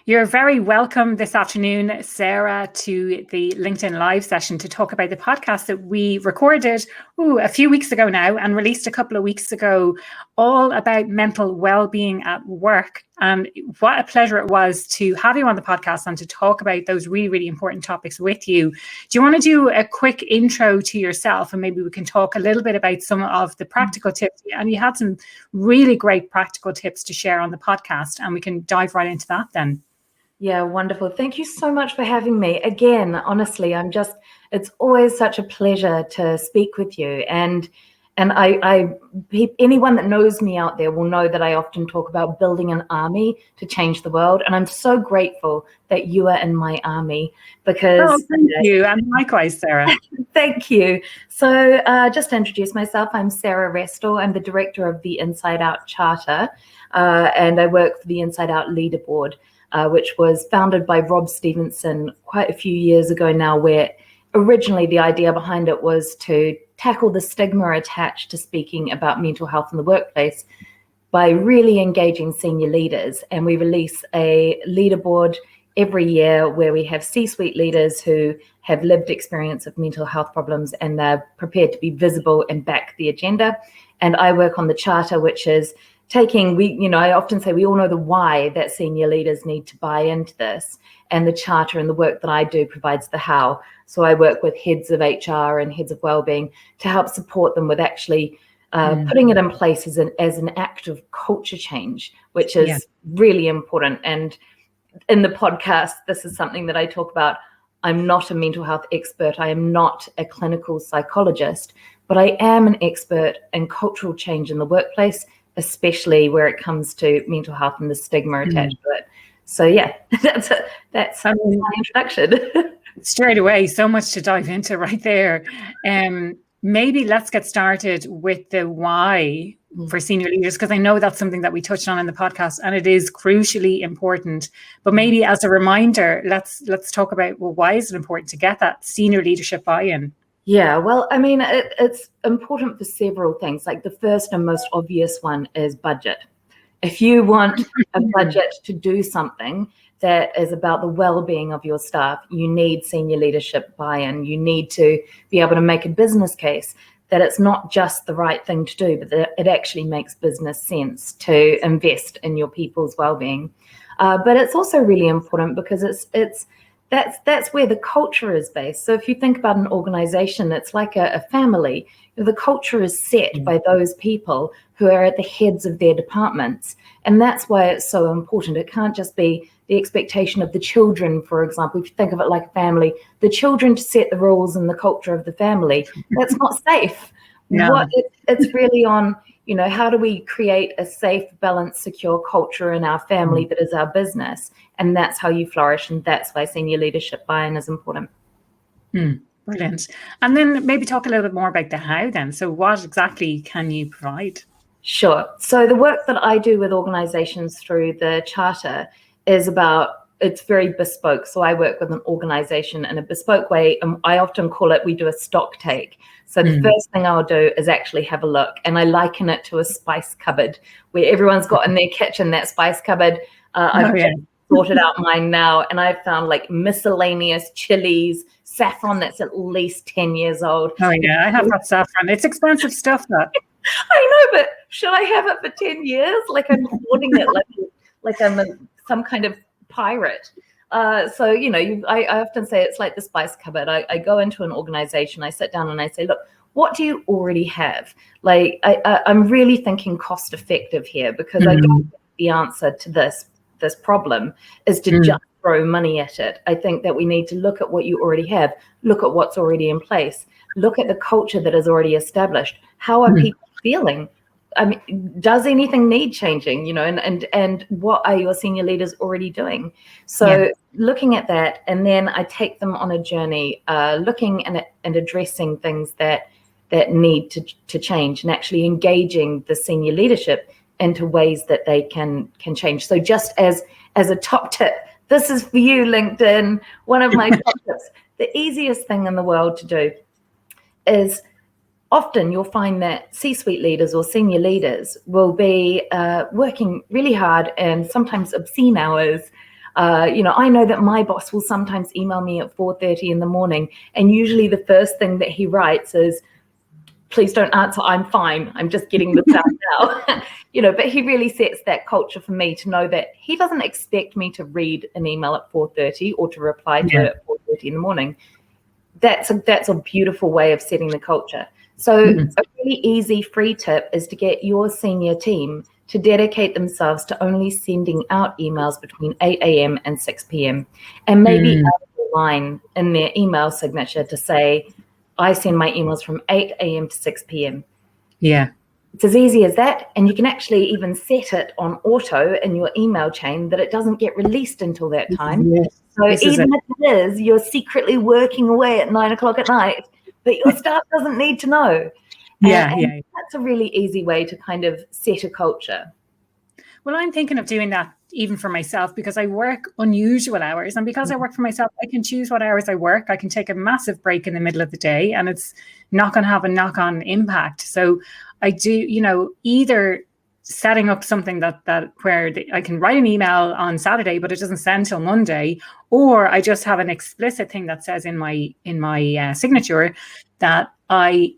You're very welcome this afternoon, Sarah, to the LinkedIn Live session to talk about the podcast that we recorded a few weeks ago now and released a couple of weeks ago, all about mental well-being at work. And what a pleasure it was to have you on the podcast and to talk about those really, really important topics with you. Do you want to do a quick intro to yourself, and maybe we can talk a little bit about some of the practical tips? And you had some really great practical tips to share on the podcast, and we can dive right into that then. Yeah, wonderful. Thank you so much for having me. Again, honestly, it's always such a pleasure to speak with you. And anyone that knows me out there will know that I often talk about building an army to change the world. And I'm so grateful that you are in my army because... thank you. And likewise, Sarah. Thank you. So just to introduce myself, I'm Sarah Restall. I'm the director of the Inside Out Charter, and I work for the Inside Out Leaderboard, which was founded by Rob Stevenson quite a few years ago now, where originally the idea behind it was to tackle the stigma attached to speaking about mental health in the workplace by really engaging senior leaders. And we release a leaderboard every year where we have C-suite leaders who have lived experience of mental health problems and they're prepared to be visible and back the agenda. And I work on the charter, which is I often say we all know the why that senior leaders need to buy into this, and the charter and the work that I do provides the how. So I work with heads of HR and heads of wellbeing to help support them with actually putting it in place as an act of culture change, which is really important. And in the podcast, this is something that I talk about. I'm not a mental health expert. I am not a clinical psychologist, but I am an expert in cultural change in the workplace, especially where it comes to mental health and the stigma attached to it. So yeah, that's my introduction. Straight away, so much to dive into right there. Maybe let's get started with the why for senior leaders, because I know that's something that we touched on in the podcast and it is crucially important. But maybe as a reminder, let's talk about, well, why is it important to get that senior leadership buy-in? Yeah, well, I mean, it's important for several things. Like the first and most obvious one is budget. If you want a budget to do something that is about the well-being of your staff, you need senior leadership buy-in. You need to be able to make a business case that it's not just the right thing to do, but that it actually makes business sense to invest in your people's well-being. But it's also really important because that's where the culture is based. So if you think about an organization, it's like a family. The culture is set by those people who are at the heads of their departments. And that's why it's so important. It can't just be the expectation of the children, for example. If you think of it like a family, the children to set the rules and the culture of the family, that's not safe. No. It's really on, how do we create a safe, balanced, secure culture in our family that is our business? And that's how you flourish. And that's why senior leadership buy-in is important. Brilliant. And then maybe talk a little bit more about the how then. So what exactly can you provide? Sure. So the work that I do with organizations through the charter is it's very bespoke. So I work with an organization in a bespoke way. And I often call it, we do a stock take. So the first thing I'll do is actually have a look, and I liken it to a spice cupboard where everyone's got in their kitchen that spice cupboard. I've sorted out mine now, and I've found like miscellaneous chilies, saffron that's at least 10 years old. Oh yeah, I have that saffron. It's expensive stuff, that. I know, but should I have it for 10 years? Like I'm hoarding it like I'm some kind of pirate. So, I often say it's like the spice cupboard. I go into an organization, I sit down and I say, look, what do you already have? Like, I'm really thinking cost effective here, because I don't think the answer to this problem is to just throw money at it. I think that we need to look at what you already have, look at what's already in place, look at the culture that is already established. How are people feeling? I mean, does anything need changing, and what are your senior leaders already doing? So looking at that, and then I take them on a journey, looking and addressing things that need to change, and actually engaging the senior leadership into ways that they can change. So just as a top tip, this is for you, LinkedIn, one of my top tips. The easiest thing in the world to do is, often you'll find that C-suite leaders or senior leaders will be working really hard and sometimes obscene hours I know that my boss will sometimes email me at 4:30 in the morning, and usually the first thing that he writes is, please don't answer, I'm fine, I'm just getting this out now. But he really sets that culture for me to know that he doesn't expect me to read an email at 4:30 or to reply to it at 4:30 in the morning. That's a beautiful way of setting the culture. So a really easy free tip is to get your senior team to dedicate themselves to only sending out emails between 8 a.m. and 6 p.m. and maybe add a line in their email signature to say, I send my emails from 8 a.m. to 6 p.m. Yeah. It's as easy as that. And you can actually even set it on auto in your email chain that it doesn't get released until that time. Yes. So even if it is, you're secretly working away at 9 o'clock at night, but your staff doesn't need to know. And that's a really easy way to kind of set a culture. Well, I'm thinking of doing that even for myself, because I work unusual hours, and because I work for myself, I can choose what hours I work. I can take a massive break in the middle of the day, and it's not going to have a knock-on impact. So I do, either setting up something that where I can write an email on Saturday, but it doesn't send till Monday, or I just have an explicit thing that says in my signature that I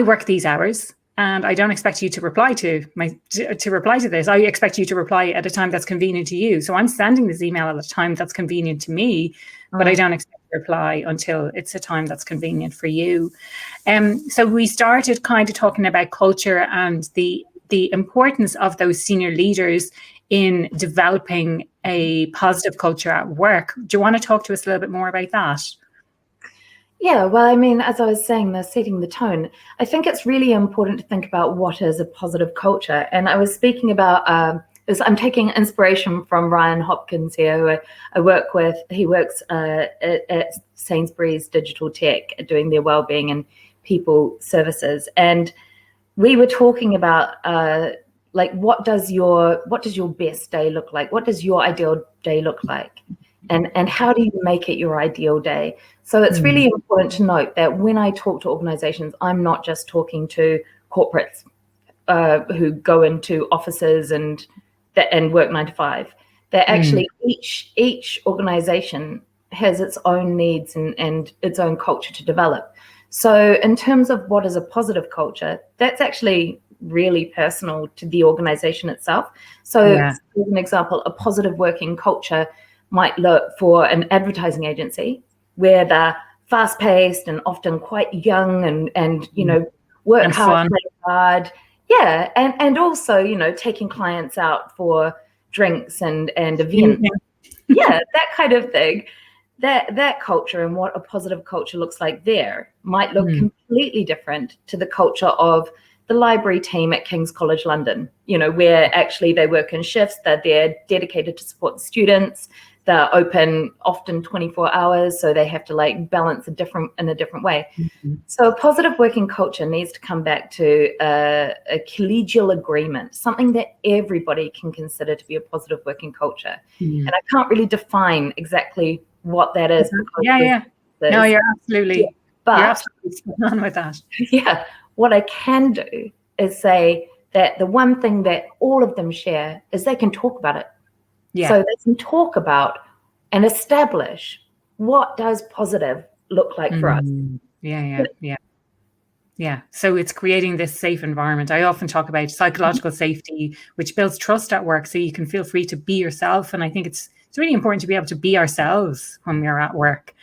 work these hours, and I don't expect you to reply to this. I expect you to reply at a time that's convenient to you. So I'm sending this email at a time that's convenient to me, but I don't expect a reply until it's a time that's convenient for you. So we started kind of talking about culture and the importance of those senior leaders in developing a positive culture at work. Do you want to talk to us a little bit more about that? Yeah, well, I mean, as I was saying, they're setting the tone. I think it's really important to think about what is a positive culture. And I was speaking about I'm taking inspiration from Ryan Hopkins here, who I work with. He works at Sainsbury's Digital Tech, doing their wellbeing and people services. And we were talking about what does your best day look like? What does your ideal day look like? And how do you make it your ideal day? So it's really important to note that when I talk to organizations, I'm not just talking to corporates who go into offices and work 9 to 5. That actually each organization has its own needs and its own culture to develop. So in terms of what is a positive culture, that's actually really personal to the organization itself. So as an example, a positive working culture might look for an advertising agency where they're fast-paced and often quite young and work and hard, play hard. Yeah, and also, taking clients out for drinks and events. Yeah, that kind of thing. That culture and what a positive culture looks like there might look completely different to the culture of the library team at King's College London, where actually they work in shifts, that they're dedicated to support the students. They're open often 24 hours, so they have to balance in a different way. So a positive working culture needs to come back to a collegial agreement, something that everybody can consider to be a positive working culture. And I can't really define exactly what that is. No, you're absolutely, but you're absolutely spot on with that. Yeah, what I can do is say that the one thing that all of them share is they can talk about it. Yeah. So they can talk about and establish what does positive look like for us. Yeah. So it's creating this safe environment. I often talk about psychological safety, which builds trust at work, so you can feel free to be yourself. And I think it's really important to be able to be ourselves when we're at work.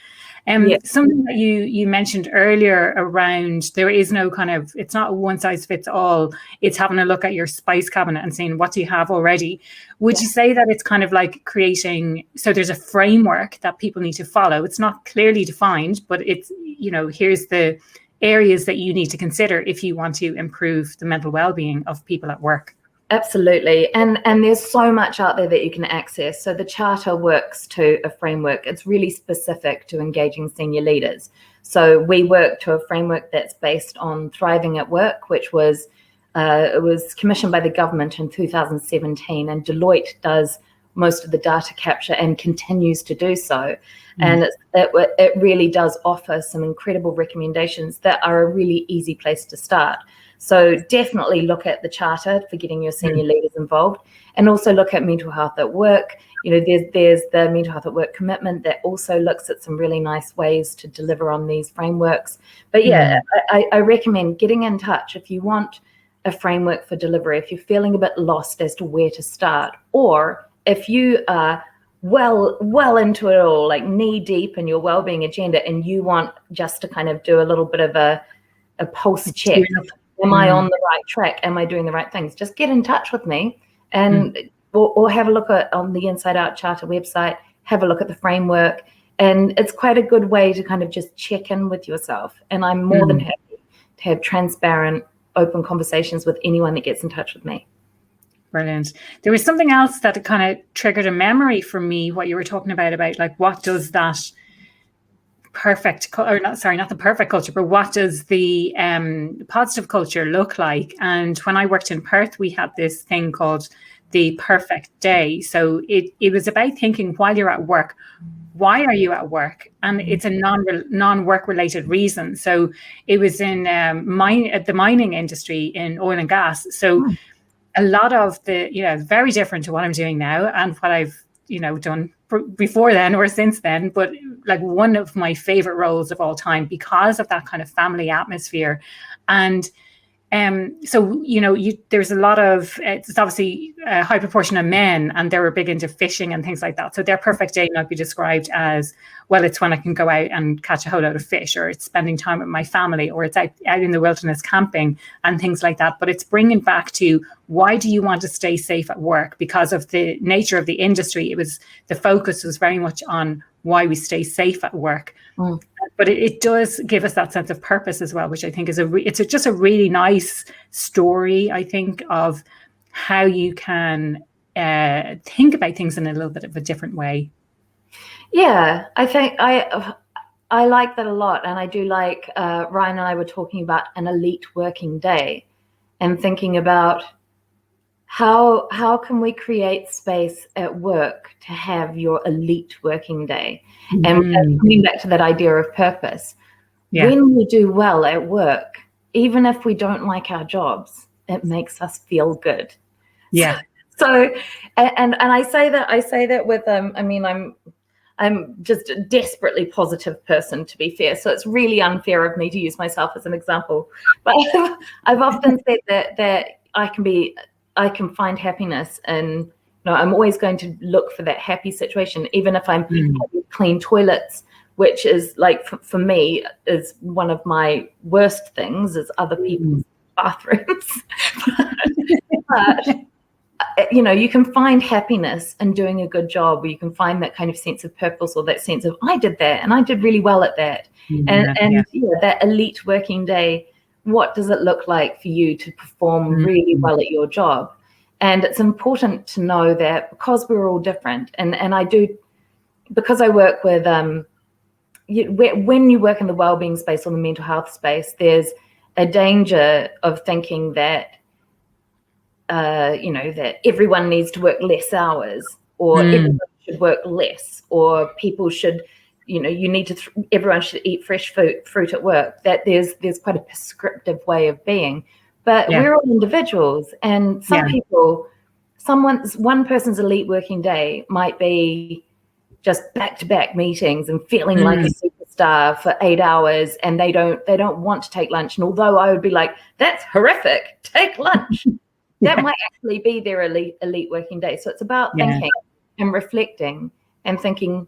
Something that you mentioned earlier around, there is no it's not a one size fits all. It's having a look at your spice cabinet and saying, what do you have already? Would you say that it's kind of like creating, so there's a framework that people need to follow. It's not clearly defined, but it's, here's the areas that you need to consider if you want to improve the mental well-being of people at work. Absolutely. And there's so much out there that you can access. So the charter works to a framework. It's really specific to engaging senior leaders. So we work to a framework that's based on Thriving at Work, which was it was commissioned by the government in 2017, and Deloitte does most of the data capture and continues to do so. And it really does offer some incredible recommendations that are a really easy place to start. So definitely look at the charter for getting your senior leaders involved, and also look at mental health at work. There's the mental health at work commitment that also looks at some really nice ways to deliver on these frameworks. But I recommend getting in touch if you want a framework for delivery, if you're feeling a bit lost as to where to start, or if you are well into it all, like knee deep in your wellbeing agenda, and you want just to kind of do a little bit of a pulse check. Am I on the right track? Am I doing the right things? Just get in touch with me, and or have a look on the Inside Out Charter website, have a look at the framework, and it's quite a good way to kind of just check in with yourself. And I'm more than happy to have transparent, open conversations with anyone that gets in touch with me. Brilliant. There was something else that kind of triggered a memory for me, what you were talking about like what does that not the perfect culture, but what does the positive culture look like? And when I worked in Perth, we had this thing called the perfect day. So it was about thinking while you're at work, why are you at work? And it's a non-work related reason. So it was in the mining industry in oil and gas. So a lot of very different to what I'm doing now and what I've done before then or since then, but like one of my favorite roles of all time because of that kind of family atmosphere. And so there's a lot of, it's obviously a high proportion of men, and they were big into fishing and things like that. So their perfect day might be described as, well, it's when I can go out and catch a whole load of fish, or it's spending time with my family, or it's out in the wilderness camping and things like that. But it's bringing back to, why do you want to stay safe at work? Because of the nature of the industry, the focus was very much on why we stay safe at work. But it does give us that sense of purpose as well, which I think is just a really nice story, I think, of how you can think about things in a little bit of a different way. Yeah, I think I like that a lot. And I do like, Ryan and I were talking about an elite working day and thinking about how can we create space at work to have your elite working day? And coming back to that idea of purpose, when we do well at work, even if we don't like our jobs, it makes us feel good. Yeah. So, and I say that with I'm just a desperately positive person, to be fair. So it's really unfair of me to use myself as an example. But I've often said that I can find happiness, and I'm always going to look for that happy situation, even if I'm having clean toilets, which is like for me is one of my worst things, is other people's bathrooms. But you can find happiness in doing a good job, or you can find that kind of sense of purpose, or that sense of, I did that and I did really well at that. And that elite working day, what does it look like for you to perform really well at your job? And it's important to know that, because we're all different, and I do, because I work with, when you work in the wellbeing space or the mental health space, there's a danger of thinking that, that everyone needs to work less hours, or everyone should work less, or people should, everyone should eat fresh fruit at work. That there's quite a prescriptive way of being. But we're all individuals, and one person's elite working day might be just back-to-back meetings and feeling like a superstar for 8 hours, and they don't want to take lunch. And although I would be like, that's horrific, take lunch, that might actually be their elite working day. So it's about thinking and reflecting and thinking,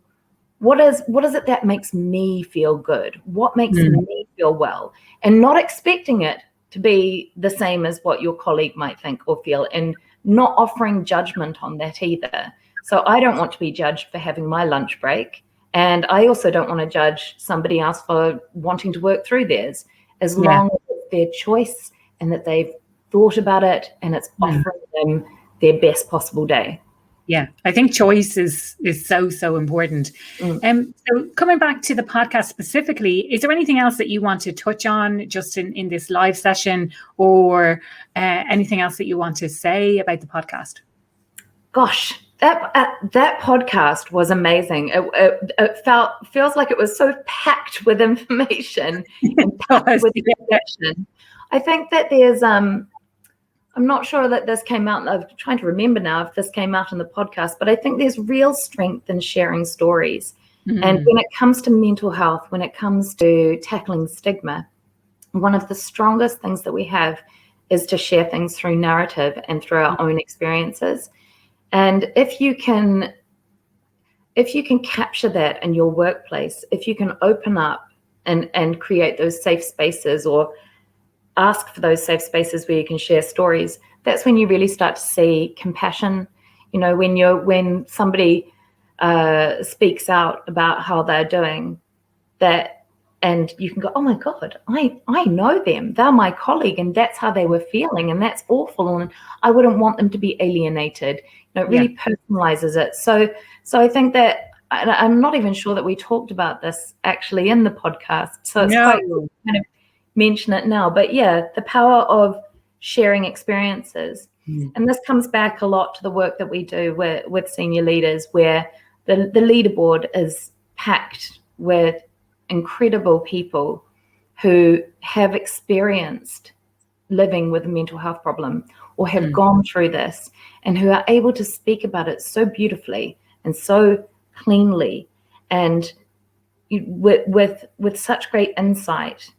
what is it that makes me feel good? What makes me feel well? And not expecting it to be the same as what your colleague might think or feel, and not offering judgment on that either. So I don't want to be judged for having my lunch break, and I also don't want to judge somebody else for wanting to work through theirs, as long as it's their choice and that they've thought about it and it's offering them their best possible day. Yeah, I think choice is so important. So coming back to the podcast specifically, is there anything else that you want to touch on just in this live session, or anything else that you want to say about the podcast? Gosh, that podcast was amazing. It feels like it was so packed with information and packed with reflection. I think that there's I'm not sure that this came out. I'm trying to remember now if this came out in the podcast, but I think there's real strength in sharing stories. And when it comes to mental health, when it comes to tackling stigma, one of the strongest things that we have is to share things through narrative and through our own experiences. And if you can capture that in your workplace, if you can open up and create those safe spaces, or ask for those safe spaces where you can share stories, that's when you really start to see compassion. When somebody speaks out about how they're doing that, and you can go, oh my God, I know them. They're my colleague, and that's how they were feeling, and that's awful, and I wouldn't want them to be alienated. It really personalizes it. So I think that, I'm not even sure that we talked about this actually in the podcast. So it's quite cool to kind of mention it now. But yeah, the power of sharing experiences. And this comes back a lot to the work that we do with senior leaders, where the leaderboard is packed with incredible people who have experienced living with a mental health problem, or have gone through this, and who are able to speak about it so beautifully and so cleanly, and with such great insight.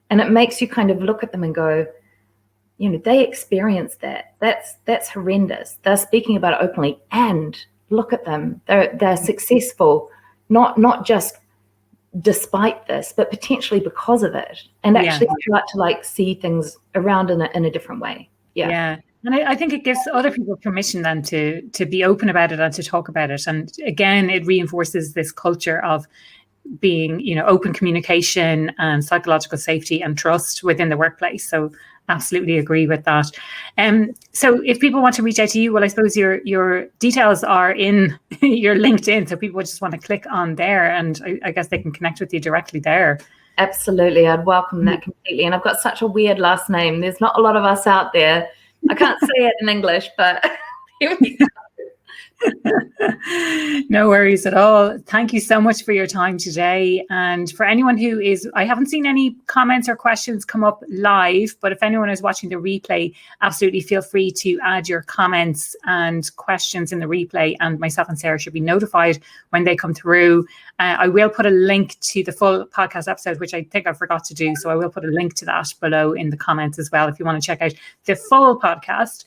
And it makes you kind of look at them and go, they experienced that. That's horrendous. They're speaking about it openly, and look at them. They're successful, not just despite this, but potentially because of it, and actually start to see things around in a different way. Yeah. And I think it gives other people permission then to be open about it and to talk about it. And again, it reinforces this culture of being, open communication and psychological safety and trust within the workplace. So absolutely agree with that. So if people want to reach out to you, well, I suppose your details are in your LinkedIn. So people just want to click on there, and I guess they can connect with you directly there. Absolutely. I'd welcome that completely. And I've got such a weird last name. There's not a lot of us out there. I can't say it in English, but here we go. No worries at all. Thank you so much for your time today. And for anyone I haven't seen any comments or questions come up live, but if anyone is watching the replay, absolutely feel free to add your comments and questions in the replay, and myself and Sarah should be notified when they come through. I will put a link to the full podcast episode, which I think I forgot to do. So I will put a link to that below in the comments as well, if you want to check out the full podcast.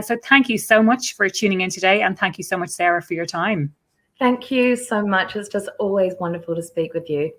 So thank you so much for tuning in today. And thank you so much, Sarah, for your time. Thank you so much. It's just always wonderful to speak with you.